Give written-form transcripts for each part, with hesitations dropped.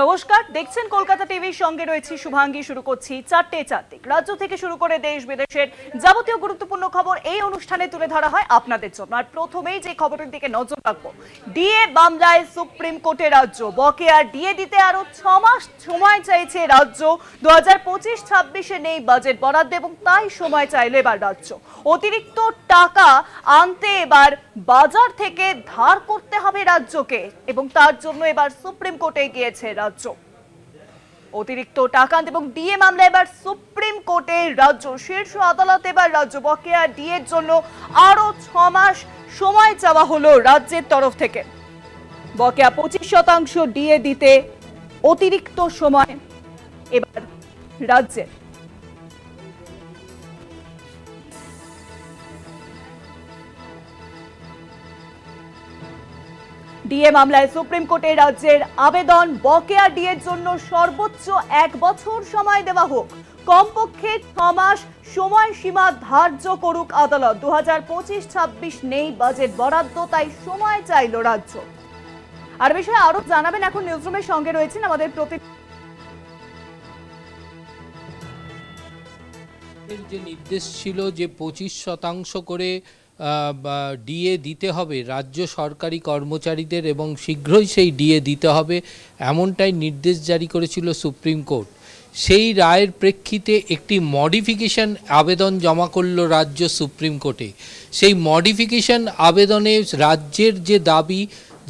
নমস্কার, দেখছেন কলকাতা টিভির সঙ্গে রয়েছে শুভাঙ্গী। শুরু করছি চারটে চারদিক। রাজ্য থেকে শুরু করে দেশ বিদেশের যাবতীয় গুরুত্বপূর্ণ খবর এই অনুষ্ঠানে তুলে ধরা হয় আপনাদের জন্য। আর প্রথমেই যে খবরের দিকে নজর রাখবো, ডিএ মামলায় সুপ্রিম কোর্টে রাজ্য। বকেয়া ডিএ দিতে আরো 6 মাস সময় চাইছে রাজ্য। 2025-26-এ নেই বাজেট বরাদ্দ এবং তাই সময় চাইল এবার রাজ্য। অতিরিক্ত টাকা আনতে এবার বাজার থেকে ধার করতে হবে রাজ্যকে এবং তার জন্য এবার সুপ্রিম কোর্টে গিয়েছে রাজ্য। অতিরিক্ত টাকা এবং ডিএ মামলা এবার সুপ্রিম কোর্টে রাজ্য। শীর্ষ আদালত এবার রাজ্য। বকেয়া ডিএ এর জন্য আরো 6 মাস সময় চাওয়া হলো রাজ্যের তরফ থেকে। বকেয়া 25% ডিএ দিতে অতিরিক্ত সময় এবার রাজ্যের। ডিএ মামলায় সুপ্রিম কোর্টে রাজ্যের আবেদন, বকেয়া ডিএর জন্য সর্বোচ্চ 1 বছর সময় দেওয়া হোক, কমপক্ষে 6 মাস সময়সীমা ধার্য করুক আদালত। 2025-26 নেই বাজেট বরাদ্দ, তাই সময় চাইল রাজ্য। আর বিষয়ে আরো জানাবেন এখন নিউজরুমের সঙ্গে রয়েছেন আমাদের যে নির্দেশ ছিল যে 25% করে ডিএ দিতে হবে রাজ্য সরকারি কর্মচারীদের এবং শীঘ্রই সেই ডিএ দিতে হবে, এমনটাই নির্দেশ জারি করেছিল সুপ্রিম কোর্ট। সেই রায়ের প্রেক্ষিতে একটি মডিফিকেশন আবেদন জমা করল রাজ্য সুপ্রিম কোর্টে। সেই মডিফিকেশন আবেদনে রাজ্যের যে দাবি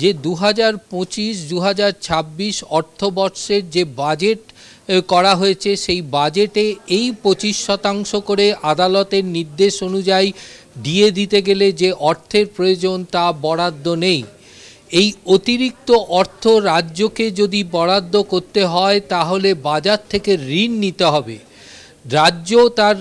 যে 2025-2026 অর্থবর্ষের যে বাজেট করা হয়েছে সেই বাজেটে এই 25% করে আদালতের নির্দেশ অনুযায়ী ডিএ দিতে গেলে যে অর্থের প্রয়োজন তা বরাদ্দ নেই। এই অতিরিক্ত অর্থ রাজ্যকে যদি বরাদ্দ করতে হয় তাহলে বাজার থেকে ঋণ নিতে হবে। রাজ্য তার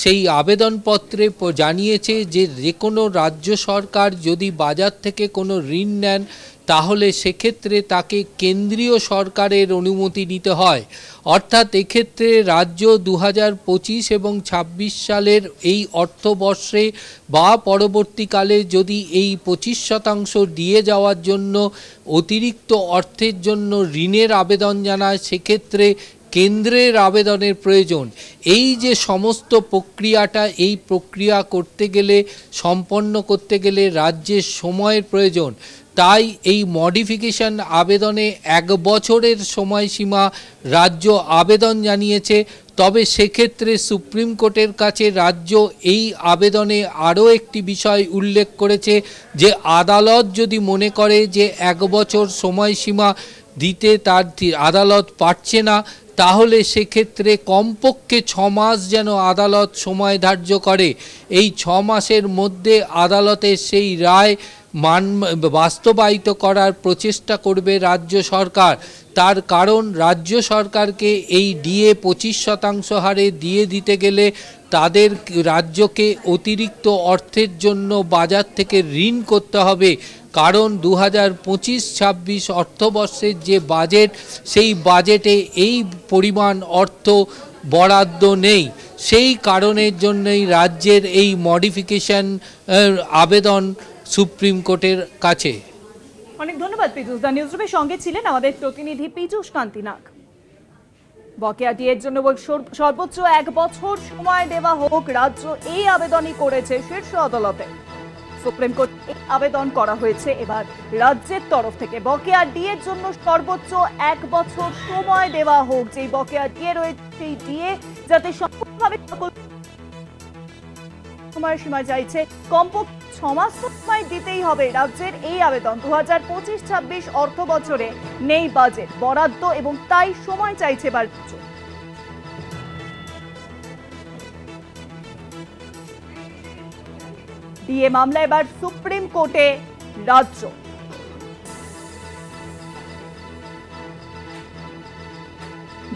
সেই আবেদনপত্রে জানিয়েছে যে কোনো রাজ্য সরকার যদি বাজার থেকে কোনো ঋণ নেন তাহলে সেক্ষেত্রে তাকে কেন্দ্রীয় সরকারের অনুমতি নিতে হয়। অর্থাৎ এক্ষেত্রে রাজ্য 2025 এবং 26 সালের এই অর্থবর্ষে বা পরবর্তীকালে যদি এই 25% দিয়ে যাওয়ার জন্য অতিরিক্ত অর্থের জন্য ঋণের আবেদন জানায়, সেক্ষেত্রে কেন্দ্রের আবেদনের প্রয়োজন। এই যে সমস্ত প্রক্রিয়াটা, এই প্রক্রিয়া করতে গেলে সম্পন্ন করতে গেলে রাজ্যের সময়ের প্রয়োজন। তাই এই মডিফিকেশন আবেদনে 1 বছরের সময়সীমা রাজ্য আবেদন জানিয়েছে। তবে সেক্ষেত্রে সুপ্রিম কোর্টের কাছে রাজ্য এই আবেদনে আরও একটি বিষয় উল্লেখ করেছে যে আদালত যদি মনে করে যে 1 বছর সময়সীমা দিতে তার আদালত পারছে না, তাহলে সেক্ষেত্রে কমপক্ষে 6 মাস যেন আদালত সময় ধার্য করে। এই 6 মাসের মধ্যে আদালতের সেই রায় বাস্তবায়িত করার প্রচেষ্টা করবে রাজ্য সরকার। তার কারণ রাজ্য সরকারকে এই ডিএ 25% হারে দিয়ে দিতে গেলে তাদের রাজ্যকে অতিরিক্ত অর্থের জন্য বাজার থেকে ঋণ করতে হবে। কারণ 2025-26 অর্থবর্ষের যে বাজেট, সেই বাজেটে এই পরিমাণ অর্থ বরাদ্দ নেই। সেই কারণের জন্যই রাজ্যের এই মডিফিকেশন আবেদন সুপ্রিম কোর্টের কাছে। অনেক ধন্যবাদ পীযূষ দা। নিউজরুমের সঙ্গে ছিলেন আমাদের প্রতিনিধি পীযূষ কান্তি নাগ। বকেয়া ডিএর জন্য সর্বোচ্চ 1 বছর সময় দেওয়া হোক রাজ্য, এই আবেদনই করেছে শীর্ষ আদালতে। সুপ্রিম কোর্ট এই আবেদন করা হয়েছে এবার রাজ্যের তরফ থেকে। বকেয়া ডিএর জন্য সর্বোচ্চ 1 বছর সময় দেওয়া হোক। যেই বকেয়া ডিএ রয়েছে সেই ডিএ যাতে সম্পূর্ণভাবে সময়সীমা চাইছে, কমপক্ষে 6 মাস সময় দিতেই হবে রাজ্যের এই আবেদন। 2025-26 অর্থ বছরে নেই বাজেট বরাদ্দ এবং তাই সময় চাইছে রাজ্য। ডিএ মামলা এবার সুপ্রিম কোর্টে রাজ্য।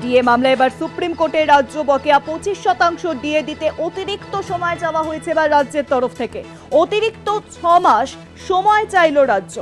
ডিএ মামলা এবার সুপ্রিম কোর্টে রাজ্য। বকেয়া 25% ডিএ দিতে অতিরিক্ত সময় চাওয়া হয়েছে এবার রাজ্যের তরফ থেকে। অতিরিক্ত 6 মাস সময় চাইল রাজ্য।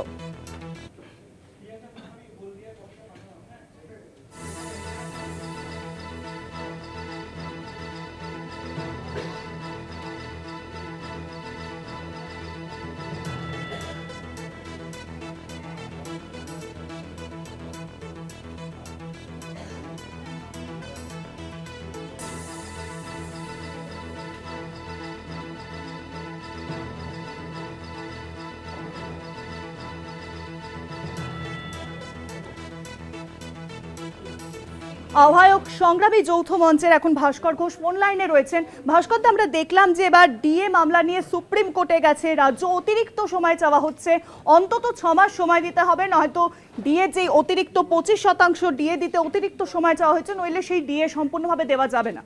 আহ্বায়ক সংগ্রামী যৌথ মঞ্চের এখন ভাস্কর ঘোষ ফোন লাইনে রয়েছেন। ভাস্কর, আমরা দেখলাম যে এবার ডিএ মামলা নিয়ে সুপ্রিম কোর্টে গেছে রাজ্য, অতিরিক্ত সময় চাওয়া হচ্ছে, অন্তত 6 মাস সময় দিতে হবে, নয়তো ডিএ যে অতিরিক্ত 25% ডিএ দিতে অতিরিক্ত সময় চাওয়া হয়েছে, নইলে সেই ডিএ সম্পূর্ণভাবে দেওয়া যাবে না।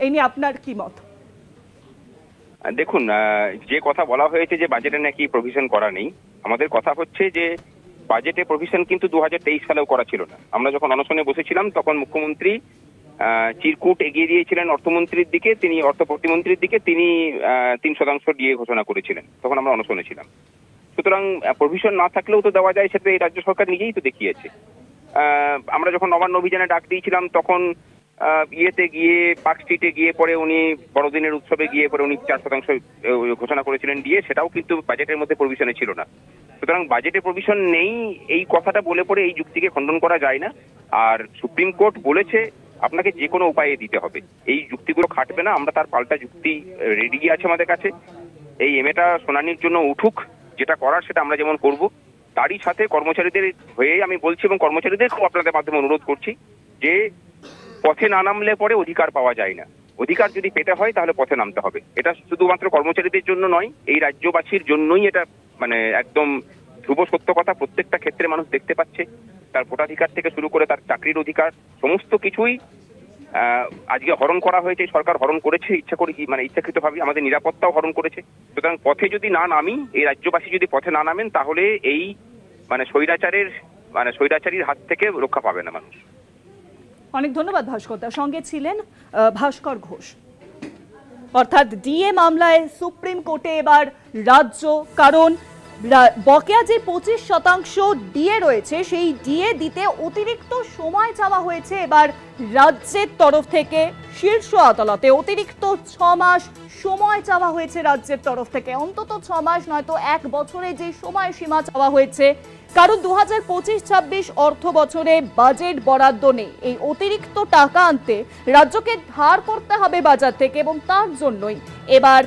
এই নিয়ে আপনার কি মত? দেখুন, যে কথা বলা হয়েছে যে বাজেটে নাকি প্রভিশন করা নেই, আমাদের কথা হচ্ছে যে বাজেটে প্রভিশন কিন্তু 2023 সালেও করা ছিল না। আমরা যখন অনশনে বসেছিলাম তখন মুখ্যমন্ত্রী চিরকুট এগিয়ে দিয়েছিলেন অর্থমন্ত্রীর দিকে, তিনি অর্থ প্রতিমন্ত্রীর দিকে, তিনি 3% ডিএ ঘোষণা করেছিলেন, তখন আমরা অনশনে ছিলাম। সুতরাং প্রভিশন না থাকলেও তো দেওয়া যায়, সেটা এই রাজ্য সরকার নিজেই তো দেখিয়েছে। আমরা যখন নবান্ন অভিযানে ডাক দিয়েছিলাম তখন ইয়েতে গিয়ে পার্ক স্ট্রিটে গিয়ে পরে উনি বড়দিনের উৎসবে গিয়ে পরে উনি 4% ঘোষণা করেছিলেন ডিএ, সেটাও কিন্তু বাজেটের মধ্যে প্রভিশনে ছিল না। সুতরাং বাজেটে প্রভিশন নেই এই কথাটা বলে পরে এই যুক্তিকে খণ্ডন করা যায় না। আর সুপ্রিম কোর্ট বলেছে আপনাকে যে কোনো উপায়ে দিতে হবে, এই যুক্তিগুলো খাটবে না, আমরা তার পাল্টা যুক্তি রেডি আছে আমাদের কাছে। এই এমএটা শুনানির জন্য উঠুক, যেটা করার সেটা আমরা যেমন করব, তারই সাথে কর্মচারীদের হয়ে আমি বলছি এবং কর্মচারীদেরকেও আপনাদের মাধ্যমে অনুরোধ করছি যে পথে না নামলে পরে অধিকার পাওয়া যায় না। অধিকার যদি পেতে হয় তাহলে পথে নামতে হবে। এটা শুধুমাত্র কর্মচারীদের জন্য নয়, এই রাজ্যবাসীর জন্যই এটা মানে একদম ধ্রুব সত্য কথা। প্রত্যেকটা ক্ষেত্রে মানুষ দেখতে পাচ্ছে তার ভোটাধিকার থেকে শুরু করে তার চাকরির অধিকার, সমস্ত কিছুই আজকে হরণ করা হয়েছে। সরকার হরণ করেছে ইচ্ছাকৃতভাবে, আমাদের নিরাপত্তাও হরণ করেছে। সুতরাং পথে যদি না নামি, এই রাজ্যবাসী যদি পথে না নামেন, তাহলে এই স্বৈরাচারীর হাত থেকে রক্ষা পাবে না মানুষ। অনেক ধন্যবাদ ভাস্কর। তার সঙ্গে ছিলেন ভাস্কর ঘোষ। অর্থাৎ ডিএ মামলায় সুপ্রিম কোর্টে এবার রাজ্য, কারণ বকেয়া যে 25% ডিএ রয়েছে সেই ডিএ দিতে অতিরিক্ত সময় চাওয়া হয়েছে এবার রাজ্যের তরফ থেকে শীর্ষ আদালতে। অতিরিক্ত 6 মাস সময় চাওয়া হয়েছে রাজ্যের তরফ থেকে, অন্তত 6 মাস নয়তো 1 বছরে যে সময়সীমা চাওয়া হয়েছে। কারণ 2025-26 অর্থ বছরে বাজেট বরাদ্দ নেই, এই অতিরিক্ত টাকা আনতে রাজ্যকে ধার করতে হবে বাজার থেকে, এবং তার জন্যই এবার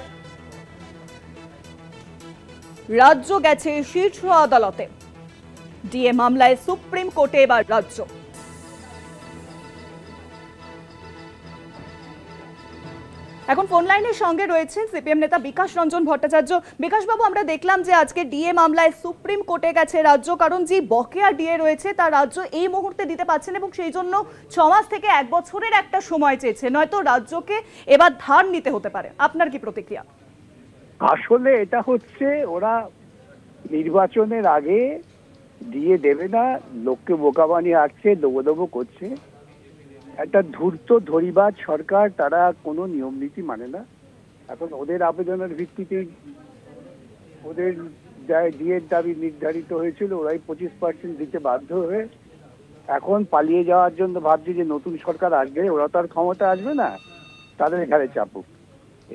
রাজ্য গেছে শীর্ষ আদালতে। ডিএ মামলায় সুপ্রিম কোর্টে এবার রাজ্য। এখন ফোন লাইনের সঙ্গে রয়েছেন সিপিএম নেতা বিকাশ রঞ্জন ভট্টাচার্য। বিকাশ বাবু, আমরা দেখলাম যে আজকে ডিএ মামলায় সুপ্রিম কোর্টে গেছে রাজ্য, কারণ যে বকেয়া ডিএ রয়েছে তা রাজ্য এই মুহূর্তে দিতে পারছেন এবং সেই জন্য 6 মাস থেকে 1 বছরের একটা সময় চেয়েছে, নয়তো রাজ্যকে এবার ধার নিতে হতে পারে। আপনার কি প্রতিক্রিয়া? আসলে এটা হচ্ছে ওরা নির্বাচনের আগে দিয়ে দেবে না, লোককে বোকা বানিয়ে আসছে, দেবো করছে। একটা ধূর্ত ধরিবাজ সরকার, তারা কোনো নিয়ম নীতি মানে না। এখন ওদের আবেদনের ভিত্তিতে ওদের যা ডিএর দাবি নির্ধারিত হয়েছিল, ওরাই 25% দিতে বাধ্য হয়ে এখন পালিয়ে যাওয়ার জন্য ভাবছে যে নতুন সরকার আসবে, ওরা তো আর ক্ষমতা আসবে না, তাদের এখানে চাপুক,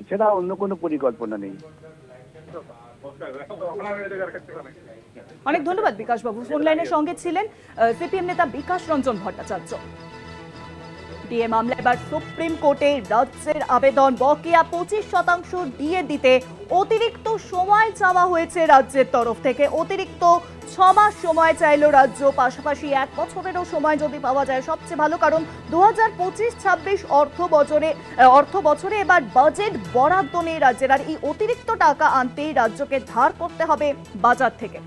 এছাড়া অন্য কোনো পরিকল্পনা নেই। অনেক ধন্যবাদ বিকাশ বাবু। ফোন লাইনের সঙ্গে ছিলেন সিপিএম নেতা বিকাশ রঞ্জন ভট্টাচার্য। ডিএ মামলায় এবার সুপ্রিম কোর্টে রাজ্যের আবেদন, বকেয়া 25% ডিএ দিতে অতিরিক্ত সময় চাওয়া হয়েছে রাজ্যের তরফ থেকে। অতিরিক্ত 6 মাস সময় চাইলো রাজ্য, পাশাপাশি 1 বছরেরও সময় যদি পাওয়া যায় সবচেয়ে ভালো, কারণ 2025-26 অর্থ বছরে এবার বাজেট বরাদ্দ নেই রাজ্যের, আর এই অতিরিক্ত টাকা আনতেই রাজ্যকে ধার করতে হবে বাজার থেকে।